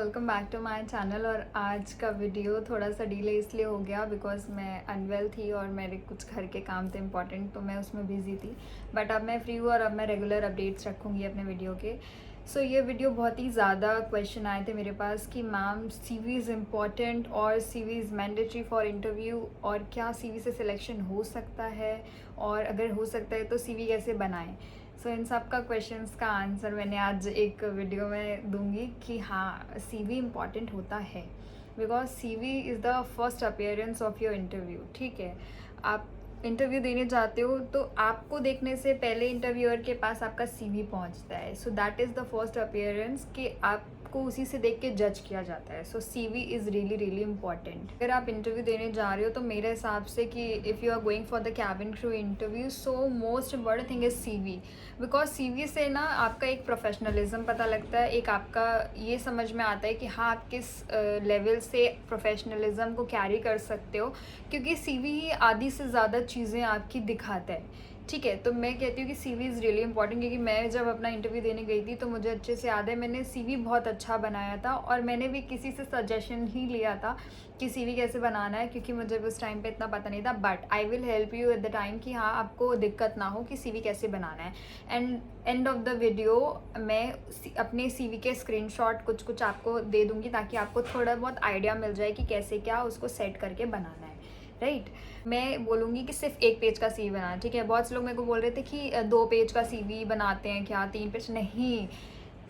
Welcome back to my channel. और आज का वीडियो थोड़ा सा डिले इसलिए हो गया बिकॉज मैं अनवेल थी और मेरे कुछ घर के काम थे इंपॉर्टेंट, तो मैं उसमें बिजी थी। बट अब मैं फ्री हूँ और अब मैं रेगुलर अपडेट्स रखूँगी अपने वीडियो के। सो ये वीडियो बहुत ही ज़्यादा क्वेश्चन आए थे मेरे पास कि मैम CV इज़ इम्पॉर्टेंट और CV is mandatory for interview, और क्या CV से सिलेक्शन हो सकता है, और अगर हो सकता है तो CV कैसे बनाएं। सो इन सब का क्वेश्चंस का आंसर मैंने आज एक वीडियो में दूंगी कि हाँ, CV इम्पॉर्टेंट होता है because CV is the first appearance of your interview. ठीक है, आप इंटरव्यू देने जाते हो तो आपको देखने से पहले इंटरव्यूअर के पास आपका CV पहुंचता है। So that is the first appearance कि आपको उसी से देख के जज किया जाता है। सो CV is really really important. अगर आप इंटरव्यू देने जा रहे हो तो मेरे हिसाब से कि if you are going for the cabin crew interview, so most important thing is CV। Because CV से ना आपका एक प्रोफेशनलिज्म पता लगता है, एक आपका ये समझ में आता है कि हाँ, आप किस लेवल से प्रोफेशनलिज्म को कैरी कर सकते हो, क्योंकि CV ही आधी से ज़्यादा चीज़ें आपकी दिखाता है। ठीक है, तो मैं कहती हूँ कि CV इज़ रियली इंपॉर्टेंट, क्योंकि मैं जब अपना इंटरव्यू देने गई थी तो मुझे अच्छे से याद है, मैंने CV बहुत अच्छा बनाया था और मैंने भी किसी से सजेशन ही लिया था कि CV कैसे बनाना है, क्योंकि मुझे उस टाइम पे इतना पता नहीं था। But I will help you at the time कि हाँ, आपको दिक्कत ना हो कि CV कैसे बनाना है। And end of the video मैं अपने CV के स्क्रीनशॉट कुछ कुछ आपको दे दूँगी ताकि आपको थोड़ा बहुत आइडिया मिल जाए कि कैसे क्या उसको सेट करके बनाना है। राइट, मैं बोलूँगी कि सिर्फ 1 पेज का CV बनाना। ठीक है, बहुत से लोग मेरे को बोल रहे थे कि 2 पेज का CV बनाते हैं क्या, 3 पेज नहीं।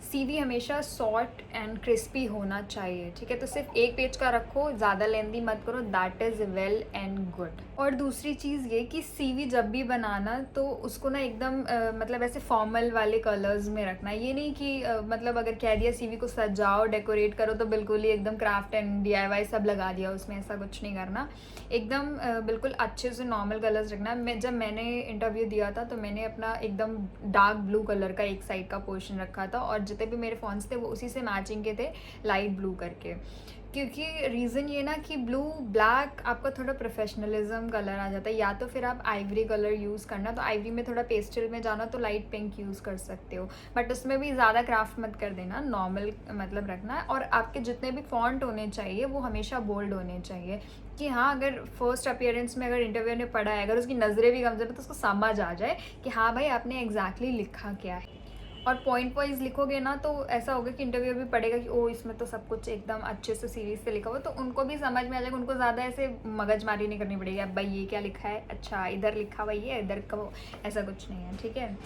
CV हमेशा शॉर्ट एंड क्रिस्पी होना चाहिए। ठीक है, तो सिर्फ 1 पेज का रखो, ज़्यादा लेंदी मत करो, that is well and good. और दूसरी चीज़ ये कि CV जब भी बनाना तो उसको ना एकदम मतलब ऐसे फॉर्मल वाले कलर्स में रखना। ये नहीं कि मतलब अगर कह दिया CV को सजाओ डेकोरेट करो तो बिल्कुल ही एकदम क्राफ्ट एंड DIY सब लगा दिया उसमें, ऐसा कुछ नहीं करना। एकदम बिल्कुल अच्छे से नॉर्मल कलर्स रखना। जब मैंने इंटरव्यू दिया था तो मैंने अपना एकदम डार्क ब्लू कलर का एक साइड का पोर्शन रखा था और जितने भी मेरे फ़ॉन्ट्स थे वो उसी से मैचिंग के थे, लाइट ब्लू करके। क्योंकि रीज़न ये ना कि ब्लू ब्लैक आपका थोड़ा प्रोफेशनलिज्म कलर आ जाता है, या तो फिर आप आइवरी कलर यूज़ करना, तो आइवरी में थोड़ा पेस्टल में जाना तो लाइट पिंक यूज़ कर सकते हो, बट उसमें भी ज़्यादा क्राफ्ट मत कर देना, नॉर्मल मतलब रखना है। और आपके जितने भी फॉन्ट होने चाहिए वो हमेशा बोल्ड होने चाहिए कि हाँ, अगर फर्स्ट अपीयरेंस में अगर इंटरव्यू ने पढ़ा है, अगर उसकी नज़रें भी कमज़ोर है तो उसको समझ आ जाए कि हाँ भाई, आपने एग्जैक्टली लिखा क्या है। और पॉइंट वाइज लिखोगे ना तो ऐसा होगा कि इंटरव्यू भी पढ़ेगा कि ओ, इसमें तो सब कुछ एकदम अच्छे से सीरीज से लिखा हुआ, तो उनको भी समझ में आ जाएगा। उनको ज़्यादा ऐसे मगजमारी नहीं करनी पड़ेगी, अब भाई ये क्या लिखा है, अच्छा इधर लिखा हुआ ये, इधर का वो, ऐसा कुछ नहीं है। ठीक है,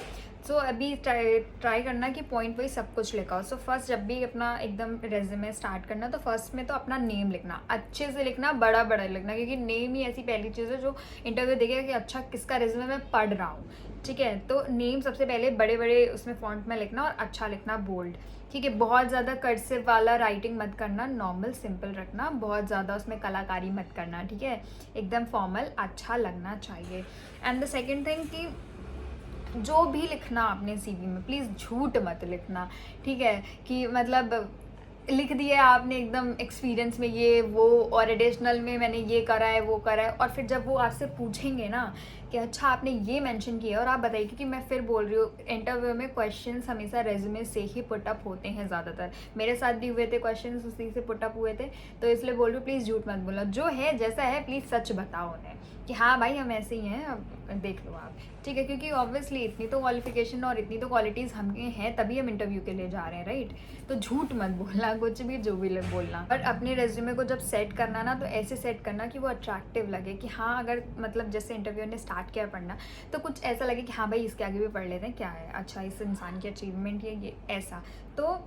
सो अभी ट्राई करना कि पॉइंट वाइज सब कुछ लिखा हो। सो फर्स्ट जब भी अपना एकदम रेज्यूमे स्टार्ट करना तो फर्स्ट में तो अपना नेम लिखना, अच्छे से लिखना, बड़ा बड़ा लिखना, क्योंकि नेम ही ऐसी पहली चीज़ है जो इंटरव्यू देखेगा कि अच्छा किसका रेज्यूमे मैं पढ़ रहा हूँ। ठीक है, तो नेम सबसे पहले बड़े बड़े उसमें फॉन्ट में लिखना और अच्छा लिखना, बोल्ड। ठीक है, बहुत ज़्यादा कर्सिव वाला राइटिंग मत करना, नॉर्मल सिंपल रखना, बहुत ज़्यादा उसमें कलाकारी मत करना। ठीक है, एकदम फॉर्मल अच्छा लगना चाहिए। एंड द सेकेंड थिंग कि जो भी लिखना आपने CV में प्लीज़ झूठ मत लिखना। ठीक है, कि मतलब लिख दिया आपने एकदम एक्सपीरियंस में ये वो, और एडिशनल में मैंने ये करा है वो करा है, और फिर जब वो आपसे पूछेंगे ना कि अच्छा आपने ये मेंशन किया और आप बताइए, क्योंकि मैं फिर बोल रही हूँ इंटरव्यू में क्वेश्चंस हमेशा रेज्यूमे से ही पुटअप होते हैं ज़्यादातर। मेरे साथ भी हुए थे क्वेश्चंस, उसी से पुटअप हुए थे, तो इसलिए बोल रही हूँ प्लीज़ झूठ मत बोलना, जो है जैसा है प्लीज़ सच बताओ उन्हें कि हाँ भाई हम ऐसे ही हैं, अब देख लो आप। ठीक है, क्योंकि ऑब्वियसली इतनी तो क्वालिफिकेशन और इतनी तो क्वालिटीज़ हमें हैं तभी हम इंटरव्यू के लिए जा रहे हैं। राइट, तो झूठ मत बोलना, कुछ भी जो भी बोलना। और अपने रेज्यूमे को जब सेट करना ना तो ऐसे सेट करना कि वो अट्रैक्टिव लगे, कि हाँ, अगर मतलब जैसे इंटरव्यू ने स्टार्ट किया पढ़ना तो कुछ ऐसा लगे कि हाँ भाई इसके आगे भी पढ़ लेते हैं, क्या है, अच्छा इस इंसान की अचीवमेंट ये ऐसा। तो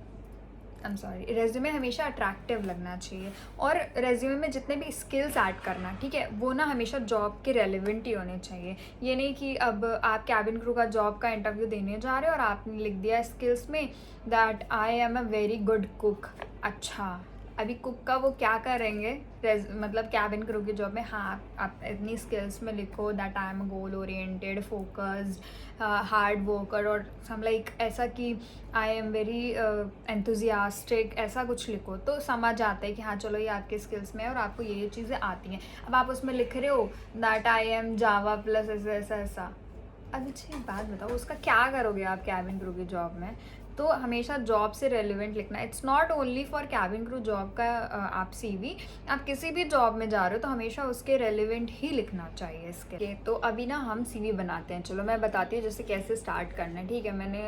रेज्यूमे हमेशा अट्रैक्टिव लगना चाहिए। और रेज्यूमे में जितने भी स्किल्स ऐड करना, ठीक है, वो ना हमेशा जॉब के रेलिवेंट ही होने चाहिए। ये नहीं कि अब आप कैबिन क्रू का जॉब का इंटरव्यू देने जा रहे हो और आपने लिख दिया स्किल्स में that I am a very good cook. अच्छा, अभी कुक का वो क्या करेंगे मतलब कैबिन क्रू की जॉब में। हाँ, आप इतनी स्किल्स में लिखो that I am goal oriented, focused, hard worker, और सम लाइक ऐसा कि आई एम वेरी एंथुजियास्टिक, ऐसा कुछ लिखो तो समझ आता है कि हाँ चलो ये आपके स्किल्स में है और आपको ये चीज़ें आती हैं। अब आप उसमें लिख रहे हो that I am Java plus ऐसा ऐसा ऐसा, अब अच्छी बात बताओ उसका क्या करोगे आप कैबिन क्रू की जॉब में। तो हमेशा जॉब से रेलिवेंट लिखना। It's not only for cabin crew job का आप सीवी, आप किसी भी जॉब में जा रहे हो तो हमेशा उसके रेलिवेंट ही लिखना चाहिए इसके। तो अभी ना हम सीवी बनाते हैं। चलो मैं बताती हूँ जैसे कैसे स्टार्ट करना है, ठीक है। मैंने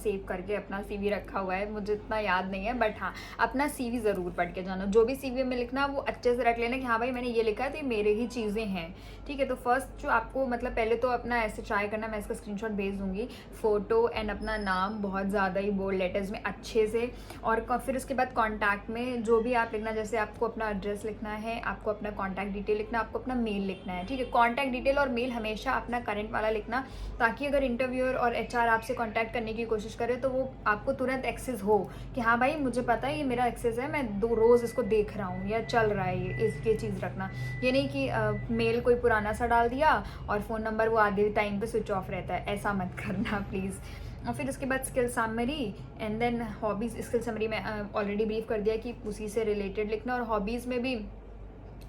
सेव करके अपना सीवी रखा हुआ है, मुझे इतना याद नहीं है, बट हाँ अपना सीवी ज़रूर पढ़ के जाना। जो भी सीवी में लिखना वो अच्छे से रख लेना कि हाँ भाई मैंने ये लिखा है तो ये मेरे ही चीज़ें हैं, ठीक है। तो फर्स्ट जो आपको मतलब पहले तो अपना ऐसे ट्राई करना, मैं इसका स्क्रीनशॉट भेज दूँगी, फ़ोटो एंड अपना नाम बहुत ज़्यादा ही बोल्ड लेटर्स में अच्छे से, और फिर उसके बाद कॉन्टैक्ट में जो भी आप लिखना, जैसे आपको अपना एड्रेस लिखना है, आपको अपना कॉन्टैक्ट डिटेल लिखना, आपको अपना मेल लिखना है, ठीक है। कॉन्टैक्ट डिटेल और मेल हमेशा अपना करंट वाला लिखना, ताकि अगर इंटरव्यूअर और एचआर आपसे कॉन्टैक्ट करने की कोशिश करे तो वो आपको तुरंत एक्सेस हो कि हाँ भाई मुझे पता है ये मेरा एक्सेस है, मैं रोज़ इसको देख रहा हूँ या चल रहा है ये चीज़ रखना। ये नहीं कि मेल कोई पुराना सा डाल दिया और फ़ोन नंबर वो आधे टाइम पे स्विच ऑफ रहता है, ऐसा मत करना प्लीज़। और फिर उसके बाद skill summary and then hobbies. Skill summary में ऑलरेडी ब्रीफ कर दिया कि उसी से रिलेटेड लिखना, और हॉबीज़ में भी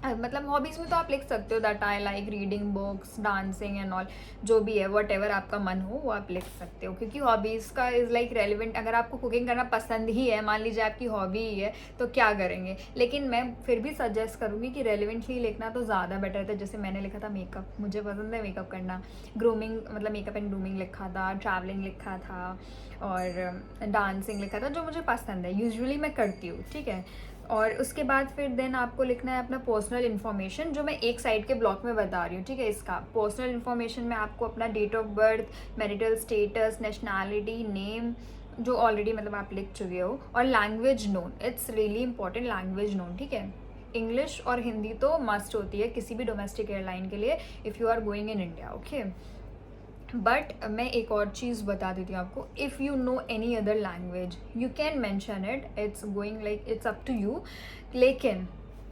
मतलब हॉबीज़ में तो आप लिख सकते हो that I like reading books, dancing and all, जो भी है वट एवर आपका मन हो वो आप लिख सकते हो, क्योंकि हॉबीज़ का इज़ लाइक रेलिवेंट। अगर आपको कुकिंग करना पसंद ही है, मान लीजिए आपकी हॉबी ही है, तो क्या करेंगे, लेकिन मैं फिर भी सजेस्ट करूँगी कि रेलिवेंटली लिखना तो ज़्यादा बेटर था। जैसे मैंने लिखा था मेकअप, मुझे पसंद है मेकअप करना, ग्रूमिंग मतलब मेकअप एंड ग्रूमिंग लिखा था, ट्रैवलिंग लिखा था, और डांसिंग लिखा था, जो मुझे पसंद है, यूजुअली मैं करती हूँ, ठीक है। और उसके बाद फिर देन आपको लिखना है अपना पर्सनल इन्फॉर्मेशन, जो मैं एक साइड के ब्लॉक में बता रही हूँ, ठीक है। इसका पर्सनल इन्फॉर्मेशन में आपको अपना date of birth, marital status, nationality, name, जो ऑलरेडी मतलब आप लिख चुके हो, और language known, it's really important language known, ठीक है। इंग्लिश और हिंदी तो मस्ट होती है किसी भी डोमेस्टिक एयरलाइन के लिए if you are going in India, okay. But मैं एक और चीज़ बता देती हूँ आपको, if you know any other language you can mention it, it's going like it's up to you, लेकिन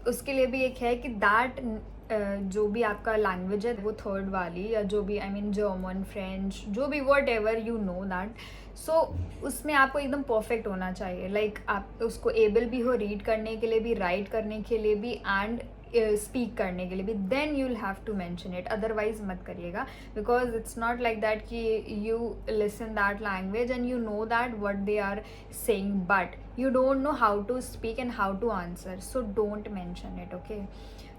उसके लिए भी एक है कि दैट जो भी आपका लैंग्वेज है वो थर्ड वाली, या जो भी आई मीन जर्मन, फ्रेंच, जो भी whatever you know that, so उसमें आपको एकदम परफेक्ट होना चाहिए। लाइक आप उसको एबल भी हो रीड करने के लिए भी, राइट करने के लिए भी, एंड स्पीक करने के लिए भी, then you will have to mention it, otherwise मत करिएगा। Because it's not like that कि you listen that language and you know that what they are saying, but you don't know how to speak and how to answer, so don't mention it, okay.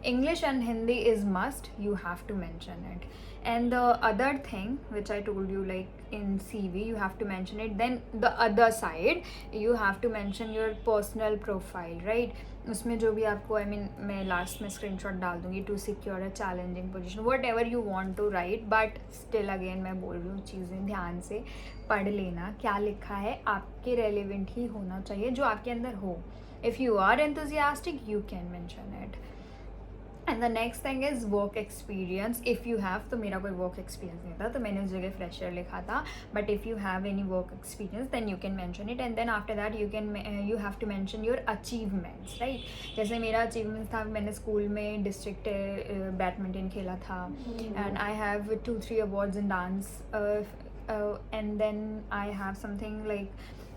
English and Hindi is must, you have to mention it. And the other thing which I told you, like in CV you have to mention it, then the other side you have to mention your personal profile, right. उसमें जो भी आपको I mean मैं last में screenshot डाल दूँगी, to secure a challenging position, whatever you want to write, but still again मैं बोल रही हूँ चीज़ें ध्यान से पढ़ लेना, क्या लिखा है आपके रेलिवेंट ही होना चाहिए, जो आपके अंदर हो। If you are enthusiastic you can mention it. And the next thing is work experience, if you have, तो मेरा कोई वर्क एक्सपीरियंस नहीं था तो मैंने उस जगह फ्रेशर लिखा था, but if you have any work experience then you can mention it. And then after that you have to mention your achievements, right. जैसे मेरा अचीवमेंट्स था, मैंने स्कूल में डिस्ट्रिक्ट बैडमिंटन खेला था, and I have 2-3 awards in dance, and then I have something like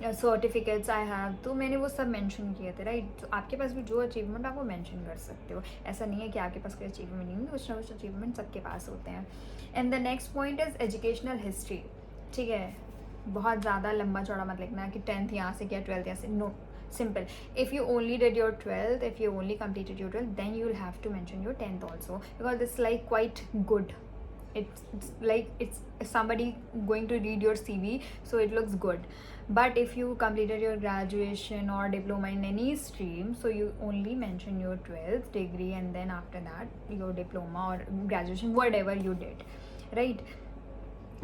certificates I have, तो मैंने वो सब मेंशन किए थे, राइट। तो आपके पास भी जो अचीवमेंट आप वो मेंशन कर सकते हो, ऐसा नहीं है कि आपके पास कोई अचीवमेंट नहीं है, कुछ ना कुछ अचीवमेंट सबके पास होते हैं। And the next point is educational history, ठीक है। बहुत ज़्यादा लंबा चौड़ा मत लिखना कि 10th यहाँ से किया, 12th यहाँ से, no, simple. If you only did your 12th, if you only completed your 12th, then you will have to mention your 10th also, because it's like quite good. It's like it's somebody going to read your CV, so it looks good. But if you completed your graduation or diploma in any stream, so you only mention your 12th degree and then after that your diploma or graduation, whatever you did, right.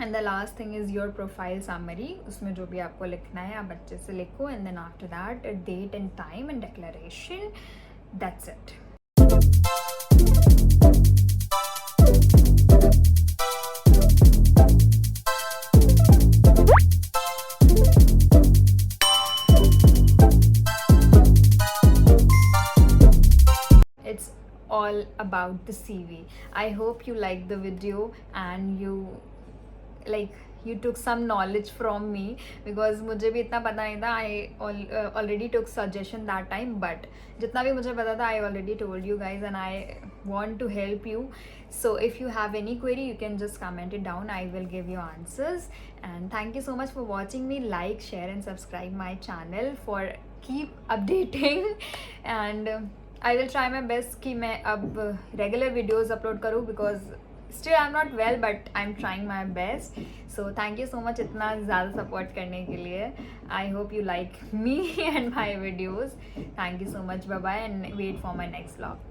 And the last thing is your profile summary, उसमें जो भी आपको लिखना है आप अच्छे से लिखो, and then after that date and time and declaration, that's it. It's all about the CV. I hope you liked the video and you like you took some knowledge from me, because मुझे भी इतना पता नहीं था. I already took suggestion that time, but जितना भी मुझे पता था I already told you guys, and I want to help you. So if you have any query, you can just comment it down. I will give you answers. And thank you so much for watching me. Like, share and subscribe my channel for keep updating. And I will try my best कि मैं अब regular videos upload करूँ, because still I'm not well, but I'm trying my best. So thank you so much इतना ज़्यादा support करने के लिए. I hope you like me and my videos. Thank you so much. Bye bye, and wait for my next vlog.